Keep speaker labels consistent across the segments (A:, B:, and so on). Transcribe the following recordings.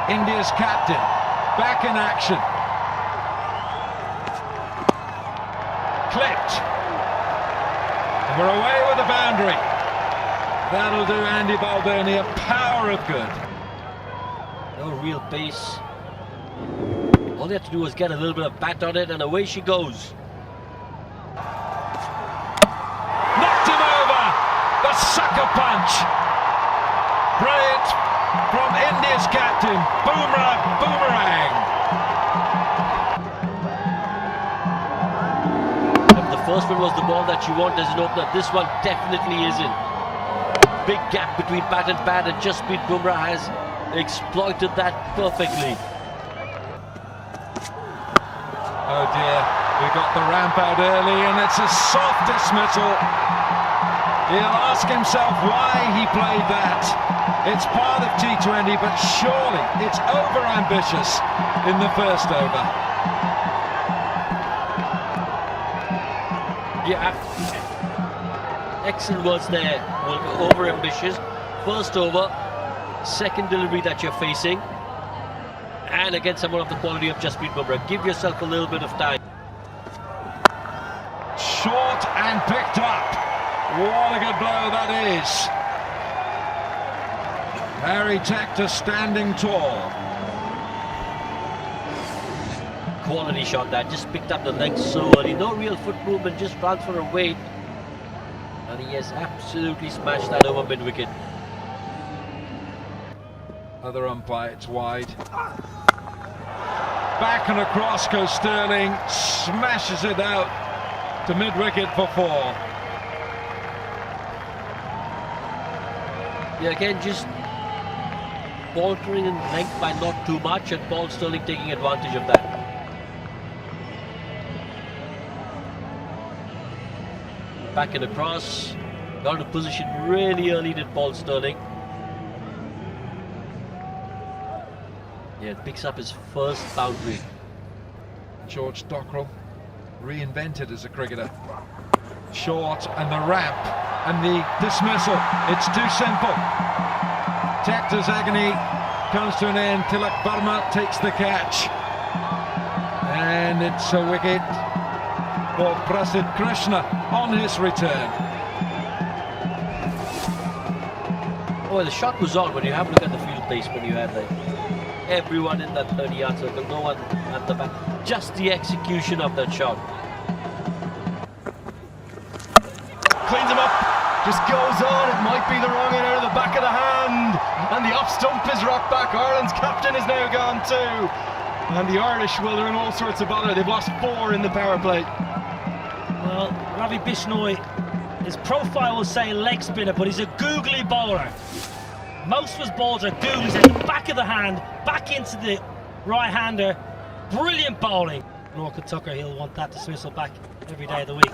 A: India's captain, back in action. Clipped. And we're away with the boundary. That'll do Andy Balboni a power of good.
B: No real pace. All they have to do is get a little bit of bat on it, and away she goes.
A: Knocked him over! The sucker punch! Brilliant from India's captain, Bumrah.
B: If the first one was the ball that you want as an opener, this one definitely isn't. Big gap between bat and pad, and Jasprit Bumrah has exploited that perfectly.
A: Oh dear, we got the ramp out early and it's a soft dismissal. He'll ask himself why he played that. It's part of T20, but surely it's over-ambitious in the first over.
B: Yeah, excellent words there. Will go over-ambitious. First over, second delivery that you're facing, and against someone of the quality of Jasprit Bumrah. Give yourself a little bit of time.
A: Short and picked up. What a good blow that is. Harry Tector standing tall.
B: Quality shot that, just picked up the legs so early. No real foot movement, just transfer of weight. And he has absolutely smashed that over mid-wicket.
A: Other umpire, it's wide. Back and across goes Sterling, smashes it out to mid-wicket for 4.
B: Yeah, again, just faltering in length by not too much, and Paul Sterling taking advantage of that. Back and across, got into position really early, did Paul Sterling. Yeah, picks up his first boundary.
A: George Dockrell, reinvented as a cricketer. Short and the ramp and the dismissal. It's too simple. Tector's agony comes to an end. Tilak Verma takes the catch. And it's a wicket for Prasidh Krishna on his return.
B: Oh, the shot was on when you have a look at the field placement you had there. Everyone in that 30-yard circle, no one at the back. Just the execution of that shot.
C: Cleans him up, just goes on. It might be the wrong end out of the back of the hand. And the off stump is rocked back. Ireland's captain is now gone too. And the Irish, well, they're in all sorts of bother. They've lost 4 in the power play.
D: Well, Ravi Bishnoi, his profile will say leg spinner, but he's a googly bowler. Most of his balls are googlies at the back of the hand, back into the right-hander. Brilliant bowling. Norca Tucker, he'll want that dismissal back every day of the week.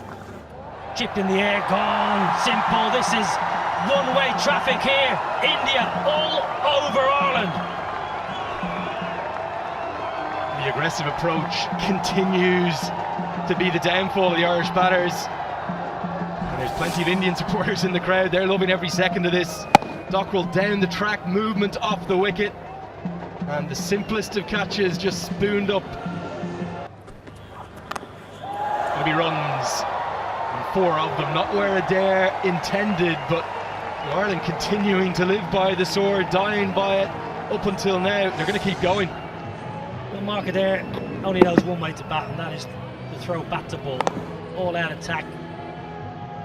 D: Chipped in the air, gone, simple. This is one-way traffic here. India all over Ireland.
C: The aggressive approach continues to be the downfall of the Irish batters. And there's plenty of Indian supporters in the crowd. They're loving every second of this. Dockrell down the track, movement off the wicket, and the simplest of catches just spooned up. There'll be runs, and 4 of them, not where Adair intended, but Ireland continuing to live by the sword, dying by it up until now. They're going to keep going.
D: Well, Mark Adair only knows one way to bat, and that is to throw bat to ball. All out attack.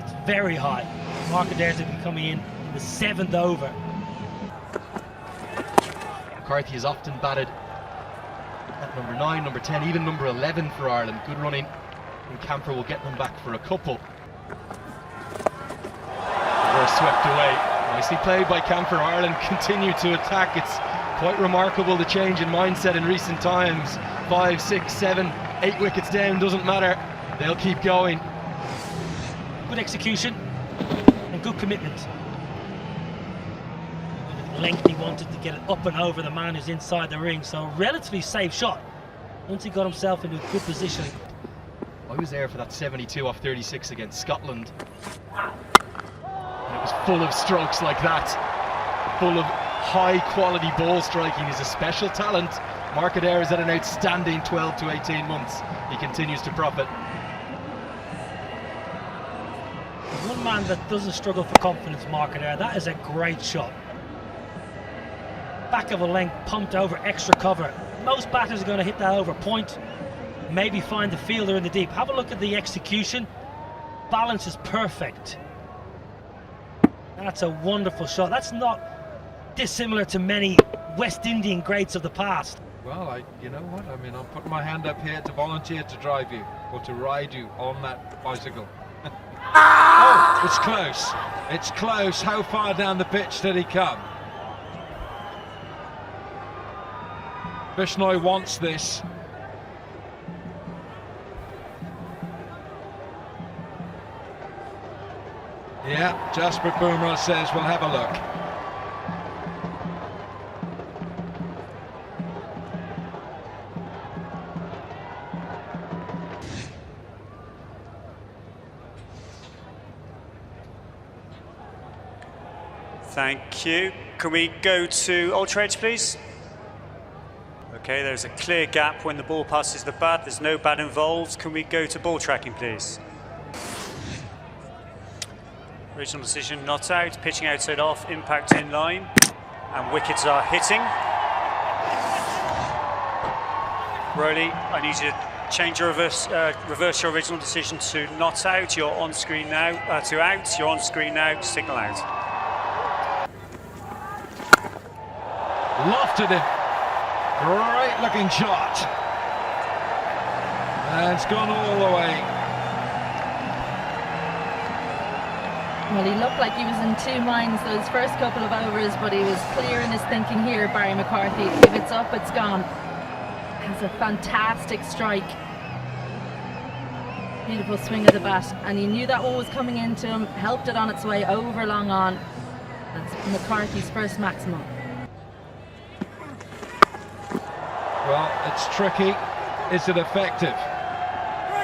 D: It's very high. Mark Adair's going to be coming in the 7th over.
C: McCarthy has often batted at number 9, number 10, even number 11 for Ireland. Good running, and Camphor will get them back for a couple. They're swept away. Nicely played by Camphor. Ireland continue to attack. It's quite remarkable the change in mindset in recent times. 5, 6, 7, 8 wickets down, doesn't matter. They'll keep going.
D: Good execution and good commitment. Length, he wanted to get it up and over the man who's inside the ring, so relatively safe shot once he got himself into good positioning.
C: I was there for that 72 off 36 against Scotland, and it was full of strokes like that, full of high quality ball striking. He's a special talent. Malahide is at an outstanding 12 to 18 months. He continues to profit.
D: One man that doesn't struggle for confidence, Malahide. That is a great shot. Back of a length, pumped over, extra cover. Most batters are going to hit that over point, maybe find the fielder in the deep. Have a look at the execution. Balance is perfect. That's a wonderful shot. That's not dissimilar to many West Indian greats of the past.
A: Well, you know what? I mean, I'm putting my hand up here to volunteer to drive you or to ride you on that bicycle. Oh, it's close. It's close. How far down the pitch did he come? Bishnoi wants this. Yeah, Jasprit Bumrah says we'll have a look.
E: Thank you. Can we go to Ultra Edge, please? Okay, there's a clear gap when the ball passes the bat. There's no bat involved. Can we go to ball tracking, please? Original decision, not out. Pitching outside off, impact in line. And wickets are hitting. Rowley, I need you to change your reverse your original decision to not out. You're on screen now. To out, you're on screen now. Signal out.
A: Lofted him. Great looking shot. And it's gone all the way.
F: Well, he looked like he was in two minds those first couple of overs, but he was clear in his thinking here, Barry McCarthy. If it's up, it's gone. It's a fantastic strike. Beautiful swing of the bat, and he knew that one was coming into him, helped it on its way over long on. That's McCarthy's first maximum.
A: Well, it's tricky. Is it effective?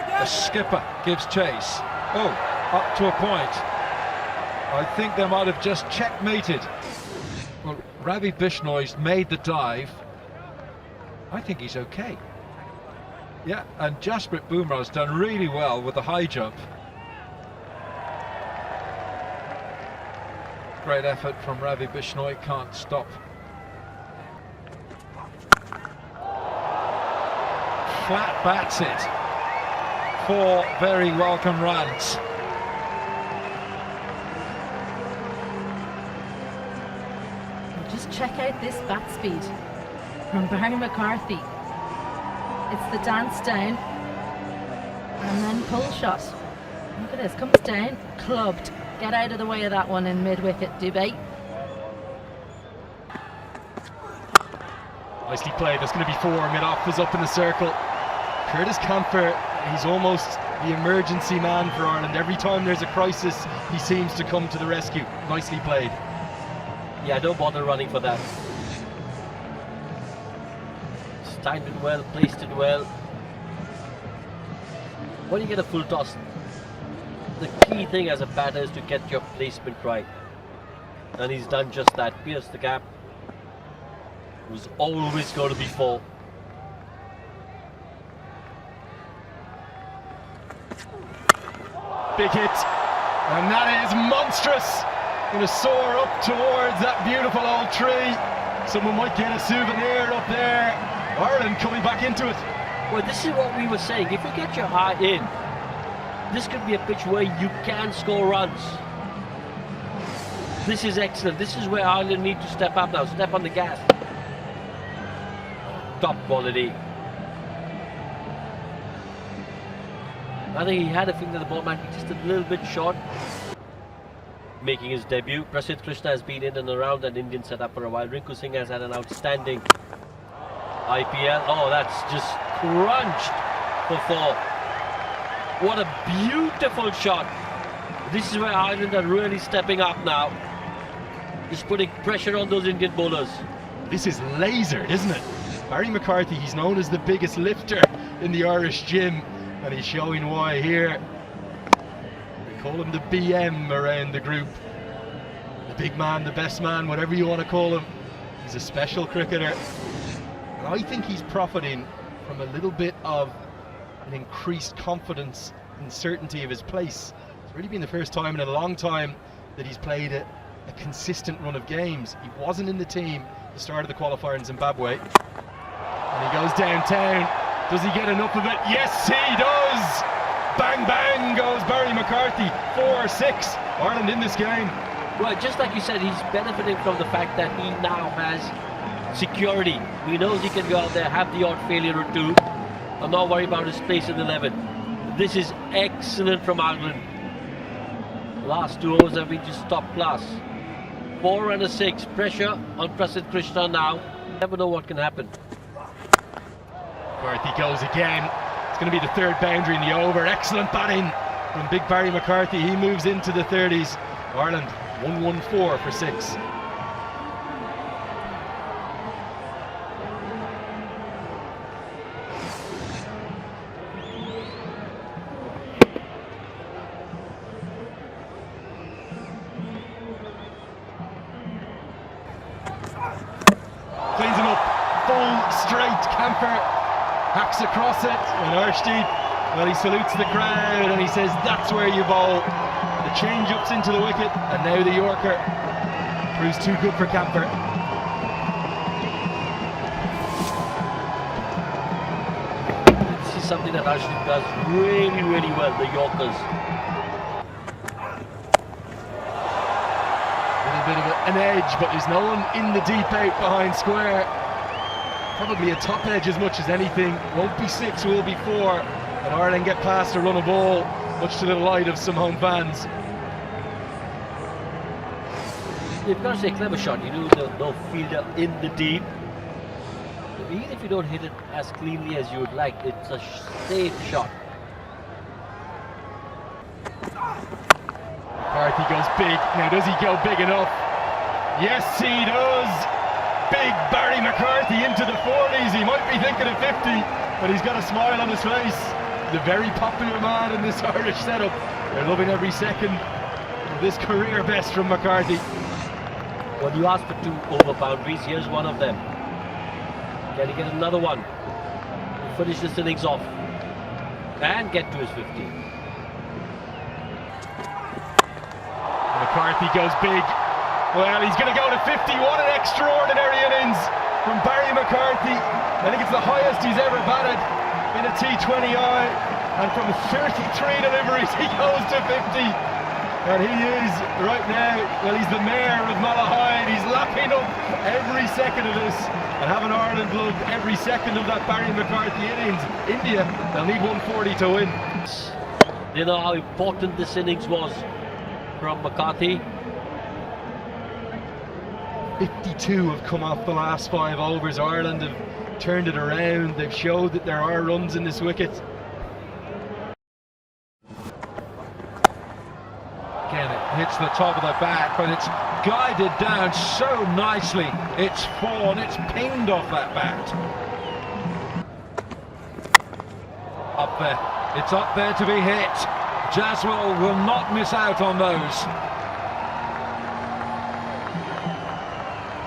A: The skipper gives chase. Oh, up to a point. I think they might have just checkmated. Well, Ravi Bishnoi's made the dive. I think he's okay. Yeah, and Jasprit Bumrah's done really well with the high jump. Great effort from Ravi Bishnoi, can't stop. Flat bats it. 4 very welcome runs.
F: Just check out this bat speed from Barry McCarthy. It's the dance down and then pull shot. Look at this, comes down, clubbed. Get out of the way of that one in mid-wicket, Dubé.
C: Nicely played. There's going to be 4. Mid-off is up in the circle. Curtis Camper, he's almost the emergency man for Ireland. Every time there's a crisis, he seems to come to the rescue. Nicely played.
B: Yeah, don't bother running for that. Timed it well, placed it well. When you get a full toss, the key thing as a batter is to get your placement right. And he's done just that. Pierced the gap. It was always going to be 4.
C: Big hit, and that is monstrous. Going to soar up towards that beautiful old tree. Someone might get a souvenir up there. Ireland coming back into it.
B: Well, this is what we were saying. If you get your eye in, this could be a pitch where you can score runs. This is excellent. This is where Ireland need to step up now. Step on the gas. Top quality. I think he had a feeling that the ball might be just a little bit short. Making his debut, Prasidh Krishna has been in and around an Indian setup for a while. Rinku Singh has had an outstanding IPL. Oh, that's just crunched for 4. What a beautiful shot. This is where Ireland are really stepping up now. Just putting pressure on those Indian bowlers.
C: This is lasered, isn't it? Barry McCarthy, he's known as the biggest lifter in the Irish gym, and he's showing why here. We call him the BM around the group. The big man, the best man, whatever you want to call him. He's a special cricketer, and I think he's profiting from a little bit of an increased confidence and certainty of his place. It's really been the first time in a long time that he's played a consistent run of games. He wasn't in the team at the start of the qualifier in Zimbabwe, and he goes downtown. Does he get enough of it? Yes, he does! Bang, bang goes Barry McCarthy. 4-6. Ireland in this game.
B: Well, just like you said, he's benefiting from the fact that he now has security. He knows he can go out there, have the odd failure or two, and not worry about his place in the 11. This is excellent from Ireland. Last 2 overs have been just top class. 4 and a 6. Pressure on Prasidh Krishna now. Never know what can happen.
C: McCarthy goes again. It's going to be the third boundary in the over. Excellent batting from big Barry McCarthy. He moves into the 30s. Ireland 114 for 6. Cleans him up. Full straight camper. Hacks across it, and Arshdeep, well, he salutes the crowd and he says that's where you bowl. The change-ups into the wicket, and now the Yorker proves too good for Camper.
B: This is something that Arshdeep does really, really well, the Yorkers.
C: A little bit of an edge, but there's no one in the deep out behind square. Probably a top edge as much as anything. Won't be 6, will be 4. And Ireland get past a run of ball, much to the delight of some home fans.
B: They've got to say clever shot. You know, no fielder in the deep. Even if you don't hit it as cleanly as you would like, it's a safe shot.
C: McCarthy goes big. Now, does he go big enough? Yes, he does. Big Barry McCarthy into the 40s. He might be thinking of 50, but he's got a smile on his face. The very popular man in this Irish setup. They're loving every second of this career best from McCarthy.
B: Well, you asked for 2 over boundaries. Here's one of them. Can he get another one? Finish this innings off and get to his 50.
C: McCarthy goes big. Well, he's going to go to 50. What an extraordinary innings from Barry McCarthy. I think it's the highest he's ever batted in a T20I. And from 33 deliveries, he goes to 50. And he is, right now, well, he's the mayor of Malahide. He's lapping up every second of this. And having Ireland love every second of that Barry McCarthy innings. India, they'll need 140 to win.
B: They know how important this innings was from McCarthy.
C: 52 have come off the last 5 overs. Ireland have turned it around. They've showed that there are runs in this wicket.
A: Again, it hits the top of the bat, but it's guided down so nicely. It's fallen, it's pinged off that bat. Up there, it's up there to be hit. Jaswell will not miss out on those.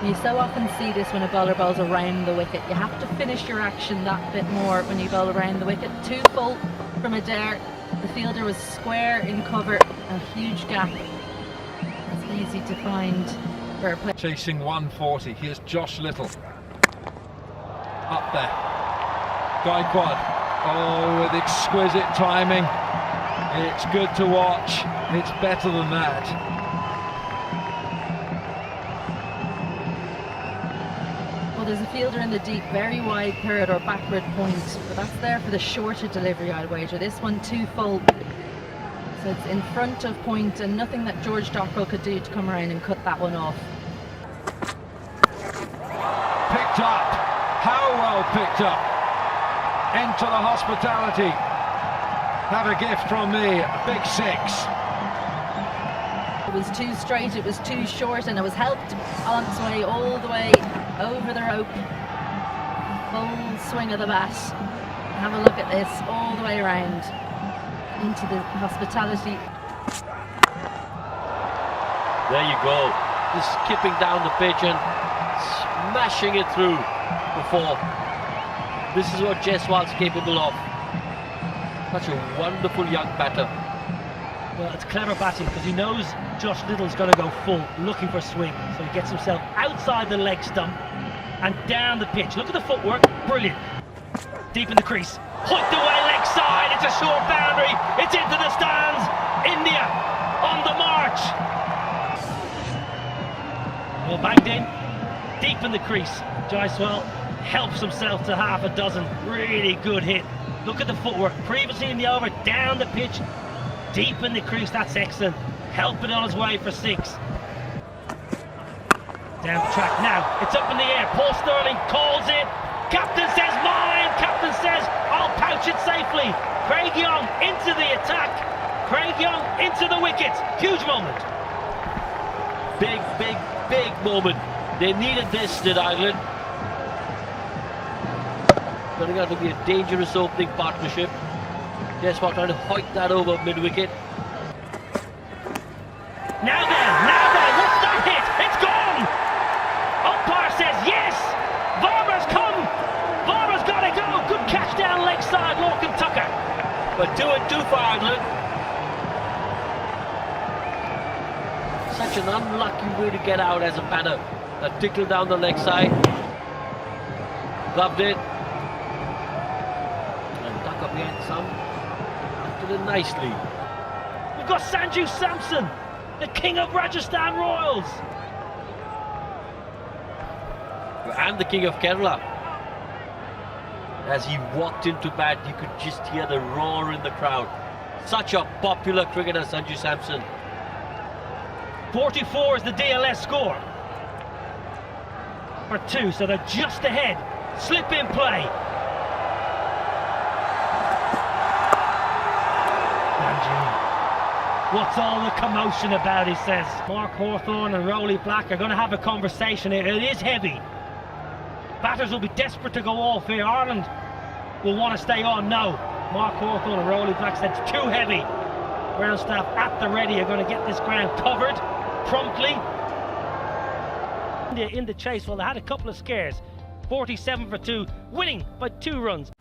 F: You so often see this when a bowler bowls around the wicket. You have to finish your action that bit more when you bowl around the wicket. 2 full from Adair. The fielder was square in cover, a huge gap. It's easy to find for a player.
A: Chasing 140. Here's Josh Little. Up there. Gaikwad. Oh, with exquisite timing. It's good to watch. It's better than that.
F: There's a fielder in the deep, very wide third or backward point, but that's there for the shorter delivery, I'd wager. This one 2 full, so it's in front of point, and nothing that George Dockrell could do to come around and cut that one off.
A: Picked up, how well picked up. Into the hospitality. Have a gift from me, big 6.
F: It was too straight, it was too short, and it was helped on its way all the way over the rope. Full swing of the bat. Have a look at this, all the way around into the hospitality.
B: There you go. Just skipping down the pitch and smashing it through before. This is what Jaiswal's capable of. Such a wonderful young batter.
D: Well, it's clever batting because he knows Josh Little's going to go full, looking for swing. So he gets himself outside the leg stump and down the pitch. Look at the footwork, brilliant. Deep in the crease, hooked away leg side, it's a short boundary, it's into the stands. India on the march. Well, banged in, deep in the crease. Jaiswal helps himself to half a dozen. Really good hit. Look at the footwork, previously in the over, down the pitch, deep in the crease, that's excellent. Helping on his way for 6. Down the track now, it's up in the air. Paul Sterling calls it. Captain says mine. Captain says I'll pouch it safely. Craig Young into the attack. Craig Young into the wicket. Huge moment.
B: Big, big, big moment. They needed this, did Ireland. Turning out to be a dangerous opening partnership. Jaiswal trying to hoik that over mid-wicket.
D: Now then, what's that hit? It's gone! Umpire says yes! Varma's come! Varma's got to go! Good catch down leg side, Lorcan Tucker.
B: But 2 and 2 for Ireland. Such an unlucky way to get out as a batter. That tickled down the leg side. Gloved it. And Tucker behind some. Did it nicely.
D: We've got Sanju Samson, the king of Rajasthan Royals.
B: And the king of Kerala. As he walked into bat, you could just hear the roar in the crowd. Such a popular cricketer, Sanju Samson.
D: 44 is the DLS score. For 2, so they're just ahead. Slip in play. What's all the commotion about, he says. Mark Hawthorne and Rowley Black are going to have a conversation here. It is heavy. Batters will be desperate to go off here. Ireland will want to stay on. No. Mark Hawthorne and Rowley Black said it's too heavy. Ground staff at the ready are going to get this ground covered promptly. India in the chase. Well, they had a couple of scares. 47 for 2, winning by 2 runs.